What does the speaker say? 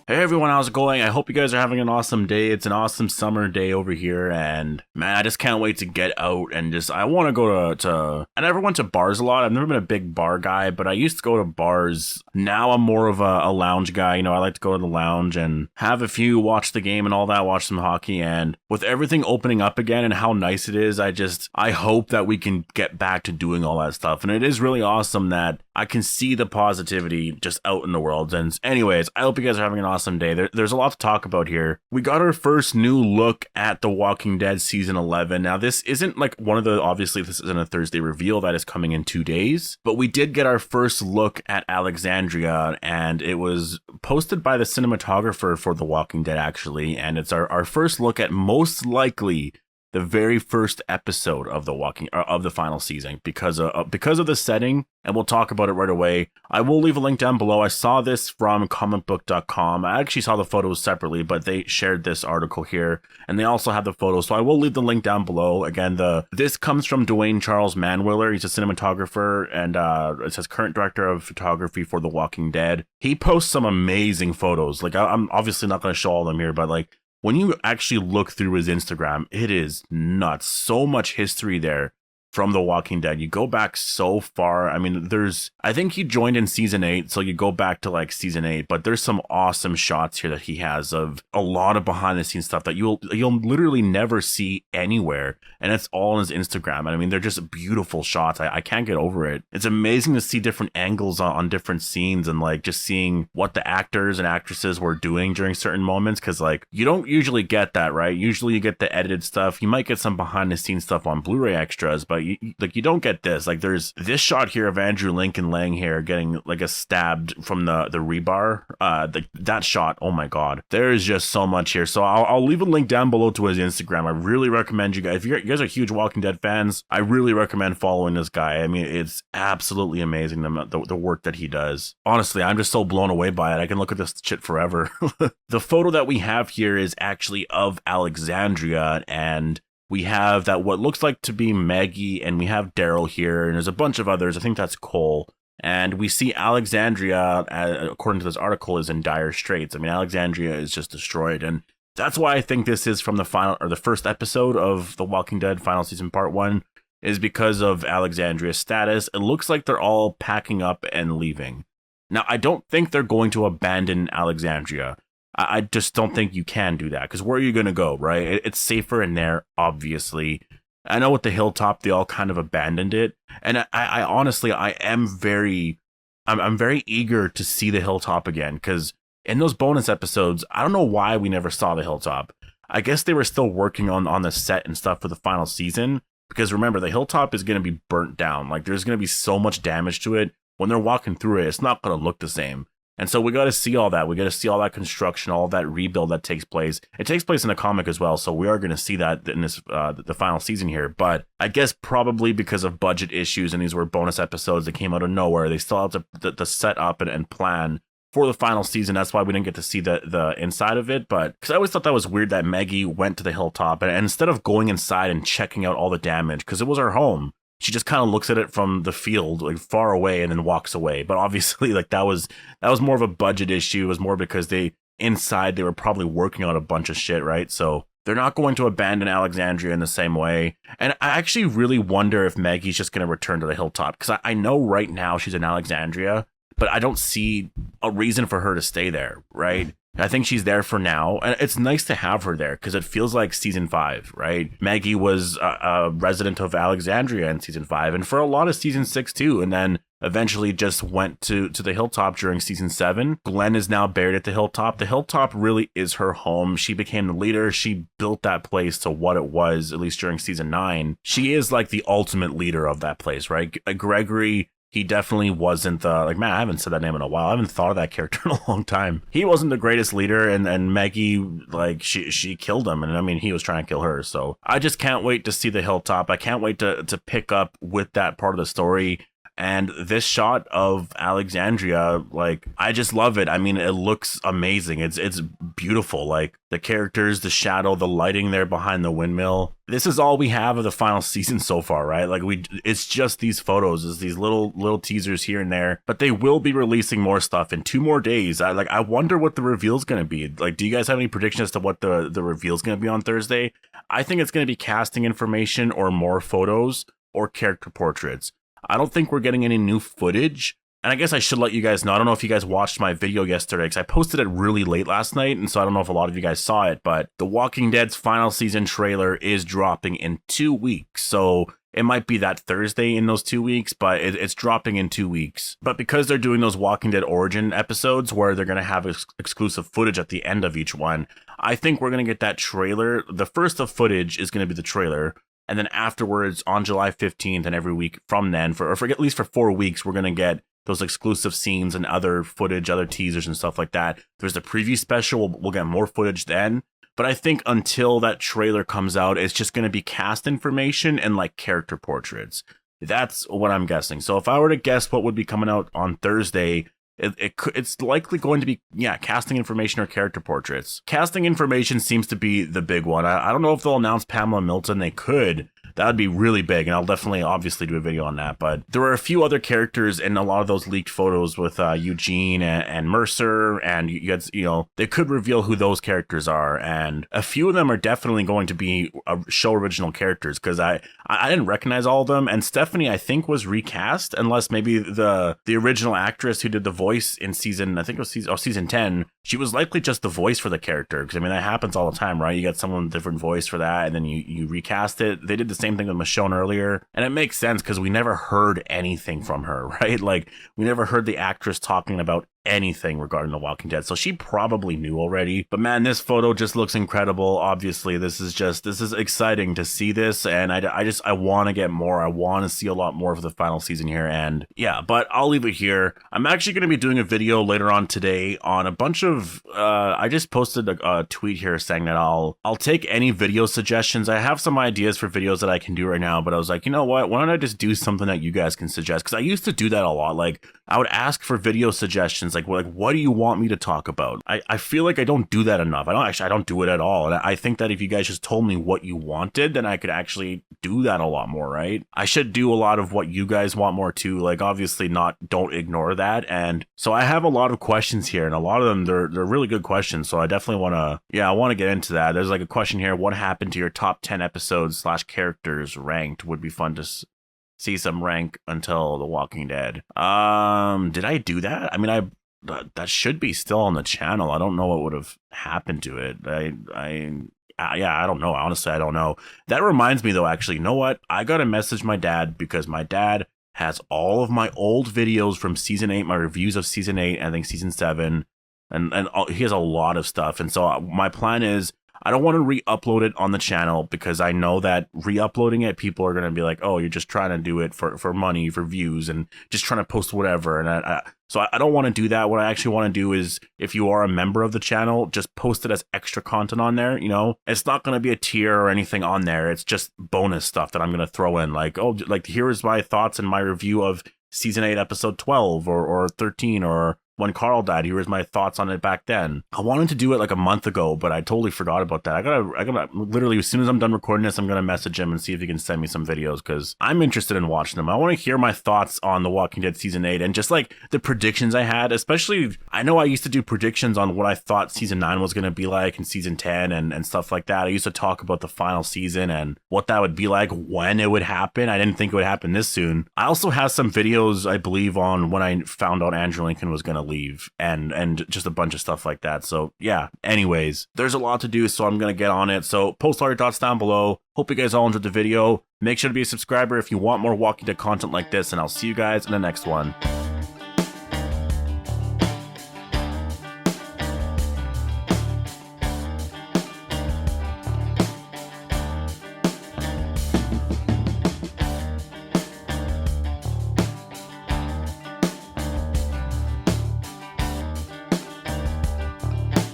Hey everyone, how's it going? I hope you guys are having an awesome day. It's an awesome summer day over here, and man, I just can't wait to get out and I want to go to. I never went to bars a lot. I've never been a big bar guy, but I used to go to bars. Now I'm more of a lounge guy. You know, I like to go to the lounge and have a few, watch the game and all that, watch some hockey. And with everything opening up again and how nice it is, I hope that we can get back to doing all that stuff. And it is really awesome that I can see the positivity just out in the world. And anyways, I hope you guys are having an awesome day. There's a lot to talk about here. We got our first new look at The Walking Dead season 11. Now, this isn't like obviously this isn't a Thursday reveal that is coming in 2 days, but we did get our first look at Alexandria, and it was posted by the cinematographer for The Walking Dead, actually. And it's our first look at most likely the very first episode of the final season because of the setting, and we'll talk about it right away. I will leave a link down below. I saw this from comicbook.com. I actually saw the photos separately, but they shared this article here, and they also have the photos, so I will leave the link down below. Again, this comes from Dwayne Charles Manwiller. He's a cinematographer, and it says current director of photography for The Walking Dead. He posts some amazing photos. Like, I'm obviously not going to show all of them here, but like, when you actually look through his Instagram, it is nuts. So much history there from The Walking Dead. You go back so far. I mean, I think he joined in season 8, so you go back to like season 8, but there's some awesome shots here that he has of a lot of behind the scenes stuff that you'll literally never see anywhere. And it's all on his Instagram. And I mean, they're just beautiful shots. I can't get over it. It's amazing to see different angles on different scenes, and like just seeing what the actors and actresses were doing during certain moments. Cause like, you don't usually get that, right? Usually you get the edited stuff. You might get some behind the scenes stuff on Blu-ray extras, but you don't get this. Like, there's this shot here of Andrew Lincoln laying here getting like a stabbed from the rebar. That shot, oh my god, there is just so much here. So I'll leave a link down below to his Instagram. I really recommend you guys, if you guys are huge Walking Dead fans, I really recommend following this guy. I mean, it's absolutely amazing the work that he does. Honestly, I'm just so blown away by it. I can look at this shit forever. The photo that we have here is actually of Alexandria, and we have that what looks like to be Maggie, and we have Daryl here, and there's a bunch of others. I think that's Cole. And we see Alexandria, according to this article, is in dire straits. I mean, Alexandria is just destroyed, and that's why I think this is from the first episode of The Walking Dead final season part 1, is because of Alexandria's status. It looks like they're all packing up and leaving. Now, I don't think they're going to abandon Alexandria. I just don't think you can do that, because where are you going to go, right? It's safer in there, obviously. I know with the hilltop, they all kind of abandoned it. And I honestly, I'm very eager to see the hilltop again, because in those bonus episodes, I don't know why we never saw the hilltop. I guess they were still working on the set and stuff for the final season, because remember, the hilltop is going to be burnt down. Like, there's going to be so much damage to it. When they're walking through it, it's not going to look the same. And so we got to see all that. We got to see all that construction, all that rebuild that takes place. It takes place in the comic as well, so we are going to see that in this the final season here. But I guess probably because of budget issues, and these were bonus episodes that came out of nowhere, they still have to set up and plan for the final season. That's why we didn't get to see the inside of it. But because I always thought that was weird that Maggie went to the hilltop, and instead of going inside and checking out all the damage, because it was her home, she just kind of looks at it from the field, like far away, and then walks away. But obviously, like, that was more of a budget issue. It was more because they were probably working on a bunch of shit, right? So they're not going to abandon Alexandria in the same way. And I actually really wonder if Maggie's just going to return to the hilltop, because I know right now she's in Alexandria, but I don't see a reason for her to stay there, right? I think she's there for now, and it's nice to have her there because it feels like season 5, right? Maggie was a resident of Alexandria in season 5, and for a lot of season 6 too, and then eventually just went to the hilltop during season 7. Glenn is now buried at the hilltop. The hilltop really is her home. She became the leader. She built that place to what it was, at least during season 9. She is like the ultimate leader of that place, right? Gregory, he definitely wasn't man, I haven't said that name in a while. I haven't thought of that character in a long time. He wasn't the greatest leader, and Maggie, like, she killed him, and I mean, he was trying to kill her. So I just can't wait to see the hilltop. I can't wait to pick up with that part of the story. And this shot of Alexandria, like, I just love it. I mean, it looks amazing. It's beautiful. Like, the characters, the shadow, the lighting there behind the windmill. This is all we have of the final season so far, right? Like, it's just these photos, it's these little teasers here and there. But they will be releasing more stuff in 2 more days. I wonder what the reveal's gonna be. Like, do you guys have any predictions as to what the reveal's gonna be on Thursday? I think it's gonna be casting information or more photos or character portraits. I don't think we're getting any new footage. And I guess I should let you guys know. I don't know if you guys watched my video yesterday, because I posted it really late last night, and so I don't know if a lot of you guys saw it, but The Walking Dead's final season trailer is dropping in 2 weeks. So it might be that Thursday in those 2 weeks, but it's dropping in 2 weeks. But because they're doing those Walking Dead Origin episodes where they're going to have exclusive footage at the end of each one, I think we're going to get that trailer. The first of footage is going to be the trailer. And then afterwards, on July 15th and every week from then, for at least for 4 weeks, we're going to get those exclusive scenes and other footage, other teasers and stuff like that. There's the preview special. We'll get more footage then. But I think until that trailer comes out, it's just going to be cast information and like character portraits. That's what I'm guessing. So if I were to guess what would be coming out on Thursday, it's likely going to be, casting information or character portraits. Casting information seems to be the big one. I don't know if they'll announce Pamela Milton. They could. That would be really big, and I'll definitely, obviously, do a video on that. But there are a few other characters in a lot of those leaked photos with Eugene and Mercer, and they could reveal who those characters are, and a few of them are definitely going to be show original characters, because I didn't recognize all of them, and Stephanie, I think, was recast, unless maybe the original actress who did the voice in season 10, she was likely just the voice for the character, because I mean, that happens all the time, right? You get someone with a different voice for that, and then you recast it. They did the same thing with Michonne earlier, and it makes sense because we never heard anything from her, right? Like, we never heard the actress talking about anything regarding The Walking Dead, so she probably knew already. But man, this photo just looks incredible. Obviously, this is exciting to see this, and I want to get more. I want to see a lot more for the final season here, and yeah, but I'll leave it here. I'm actually going to be doing a video later on today on a bunch of I just posted a tweet here saying that I'll take any video suggestions. I have some ideas for videos that I can do right now, but I was like, you know what, why don't I just do something that you guys can suggest? Because I used to do that a lot. Like, I would ask for video suggestions, like what do you want me to talk about? I feel like I don't do that enough. I don't do it at all. And I think that if you guys just told me what you wanted, then I could actually do that a lot more, right? I should do a lot of what you guys want more too. Like, obviously don't ignore that. And so I have a lot of questions here, and a lot of them, they're really good questions. So I definitely want to get into that. There's like a question here: what happened to your top 10 episodes / characters ranked? Would be fun to see some rank until The Walking Dead. Did I do that? I mean, that should be still on the channel. I don't know what would have happened to it. I don't know. Honestly, I don't know. That reminds me though, actually, you know what? I got to message my dad, because my dad has all of my old videos from season 8, my reviews of season 8, I think season 7, and he has a lot of stuff. And so my plan is, I don't want to re-upload it on the channel, because I know that re-uploading it, people are going to be like, oh, you're just trying to do it for money, for views, and just trying to post whatever. And so I don't want to do that. What I actually want to do is, if you are a member of the channel, just post it as extra content on there. It's not going to be a tier or anything on there. It's just bonus stuff that I'm going to throw in. Like, oh, like, here's my thoughts and my review of season 8, episode 12 or 13, or when Carl died, here was my thoughts on it back then. I wanted to do it like a month ago, but I totally forgot about that. I gotta literally, as soon as I'm done recording this, I'm gonna message him and see if he can send me some videos, because I'm interested in watching them. I want to hear my thoughts on The Walking Dead season 8, and just like the predictions I had, especially, I know I used to do predictions on what I thought season 9 was gonna be like, and season 10 and stuff like that. I used to talk about the final season and what that would be like when it would happen. I didn't think it would happen this soon. I also have some videos, I believe, on when I found out Andrew Lincoln was gonna leave, and just a bunch of stuff like that. So yeah, anyways, there's a lot to do, so I'm gonna get on it. So post all your thoughts down below. Hope you guys all enjoyed the video. Make sure to be a subscriber if you want more Walking Dead content like this, and I'll see you guys in the next one.